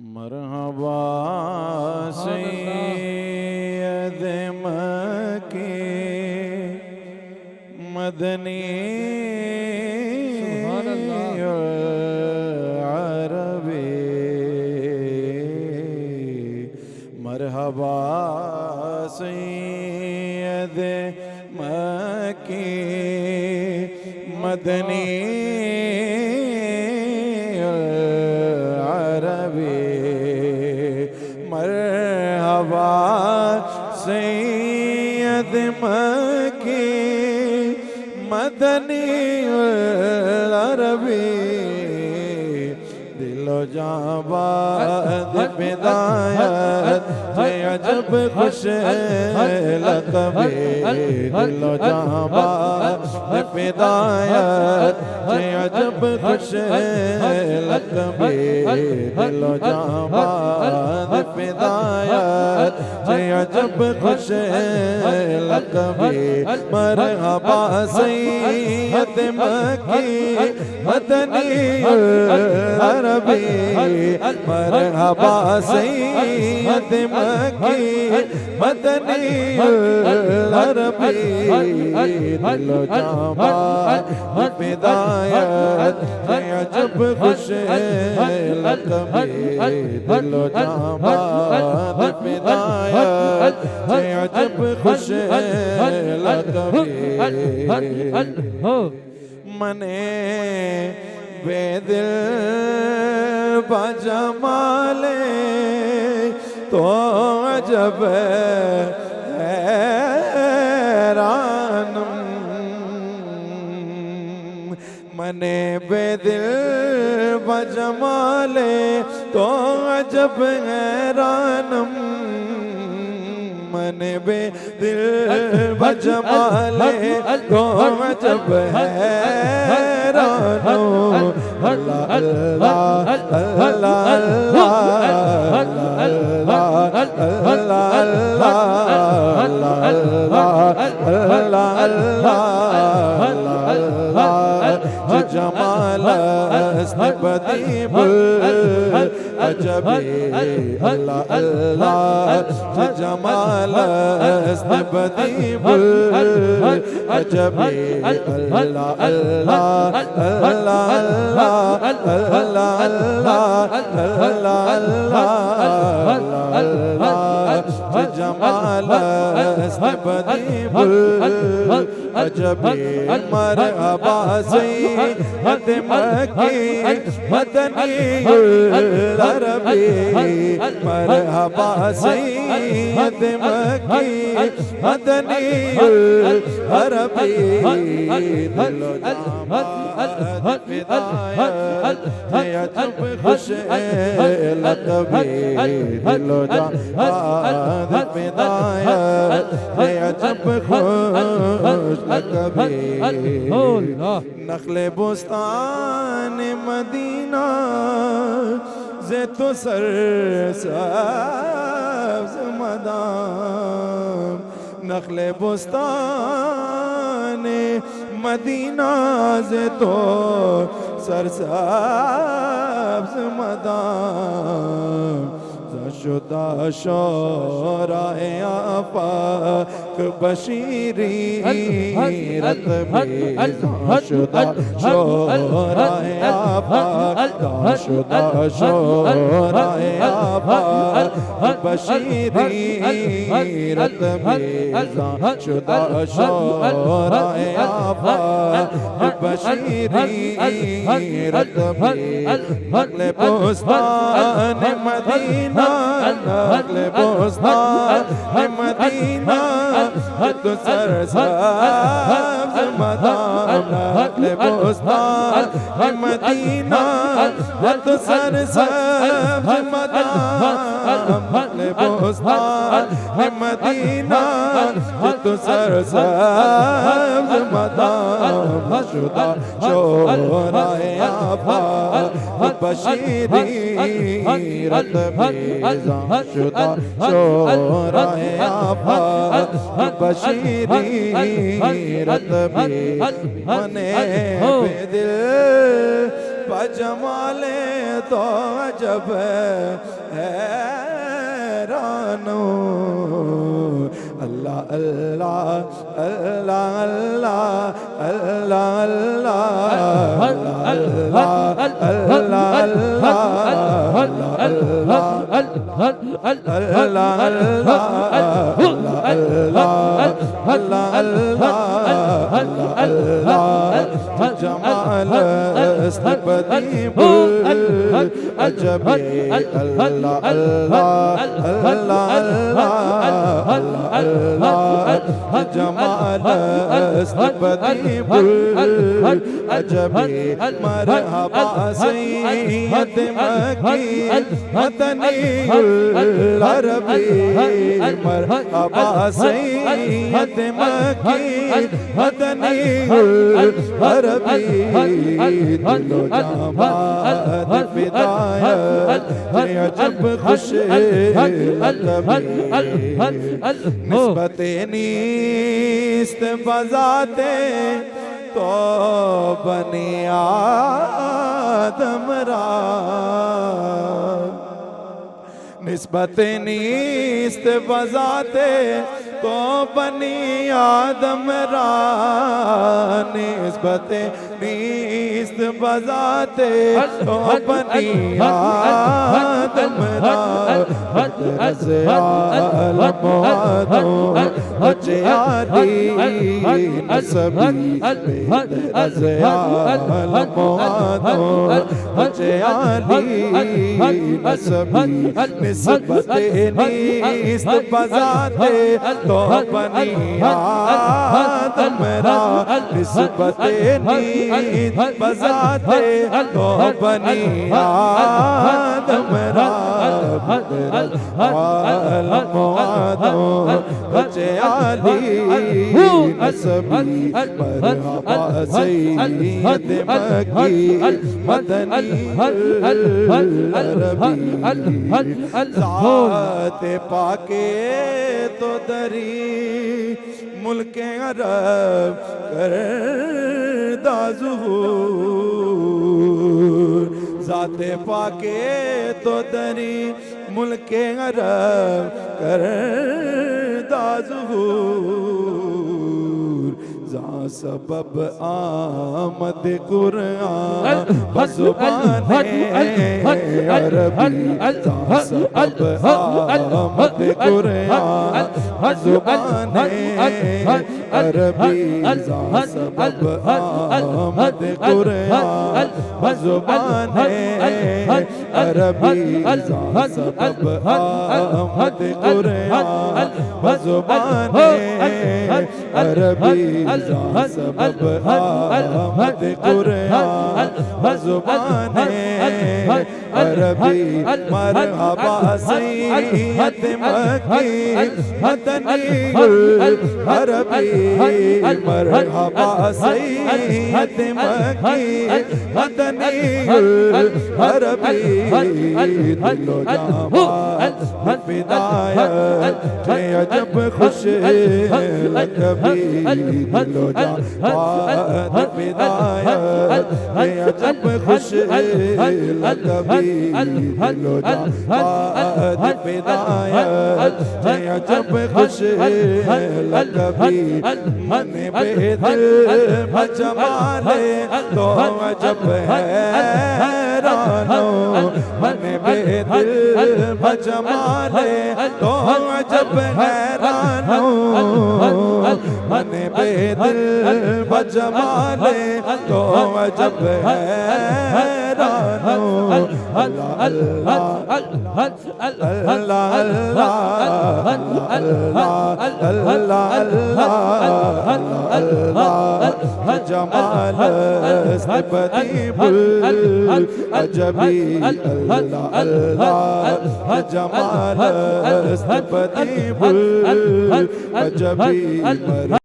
مرحبا سید مکی مدنی عربی مرحبا سید مکی مدنی مرحبا سید مکی مدنی العربی دل و جاں باد بدایت عجب خوش لقبی دل و جاں باد بدایت عجب خوش لقبی دل و جاں باد بدایت عجب خوش لقبی مرحبا سید مکی مدنی العربی مرحبا سید مکی مدنی العربی دل و جاں باد بدایت عجب خوش لقبی دل و جاں باد بدایت عجب خوش لقبی منے بے دل بجمالے تو عجب حیرانم منے بے دل بجمالے تو عجب حیرانم من بے دل بجمالے تو عجب حیرانم اللہ اللہ اللہ اللہ اللہ اللہ جمال است بدیع العجبی اللہ اللہ جمال است بدیع العجبی اللہ اللہ اللہ اللہ اللہ جمال است بدیع العجبی مرحبا سید مکی مدنی العربی مرحبا سید مکی مدنی العربی دل و جاں باد بدایت عجب خوش لقبی دل و جاں باد بدایت عجب خوش لقبی نخل بستان مدینہ سے تو سر سبز مدام نخل بستان مدینہ سے تو سر سبز مدام شدہ شورائے آفاق بشیریت بیزاں شدہ شورائے آفاق شدہ شورائے آفاق بشیریت بیزاں شدہ شورائے آفاق بشیریت بیزاں نخل بستان مدینہ نخل بستان مدینہ تو سر سبز مدام نخل بستان مدینہ تو سر سبز مدام نخل بستان مدینہ تو سر سبز مدام شدہ شورائے آفاق بشیریت بیزاں شدہ شورائے آفاق بشیریت بیزاں منے بے دل بجمال تو عجب حیران ہوں اللہ اللہ اللہ اللہ جمال استبدی عجب اللہ اللہ جمال استبدی عجب مرحبا سید مکی مدنی العربی مرحبا سید مکی مدنی العربی دل و جمال بدایت عجب خوش نسبت نیست بذات تو بنی آدم را نسبت نیست بذات تو بنی آدم را نسبت نیست بذات تو بنی آدم را از عالم آدم بچے علی نسبی از عالم آدم بچے علی نسبی نسبت نیست بذات تو بنی آدم را نسبت نیست بذات تو بنی آدم را عالم آدم بچے علی نسبی مرحبا سید مکی مدنی العربی ذات پاکے تو دری ملک عرب کردہ ظہور ذات پاکے تو دری ملک عرب کردہ ظہور ذا سبب آمد قرآن بزبان عربی ذا سبب آمد قرآن بزبان عربی ذا سبب آمد قرآن بزبان عربی ذا سبب آمد قرآن بزبان عربی ذا سبب آمد قرآن بزبان عربی مرحبا سید مکی مدنی العربی مرحبا سید مکی مدنی العربی دل و جمال بدایت عجب خوش لقبی دل و جمال بدایت عجب خوش لقبی دل و جمال بدایت عجب خوش لقبی من بے دل بجمال تو عجب حیران ہوں من بے دل بجمال تو عجب حیران ہوں من بے دل بجمال تو عجب حیران ہوں اللہ اللہ اللہ اللہ جمال استبدی عجبی اللہ اللہ جمال استبدی عجبی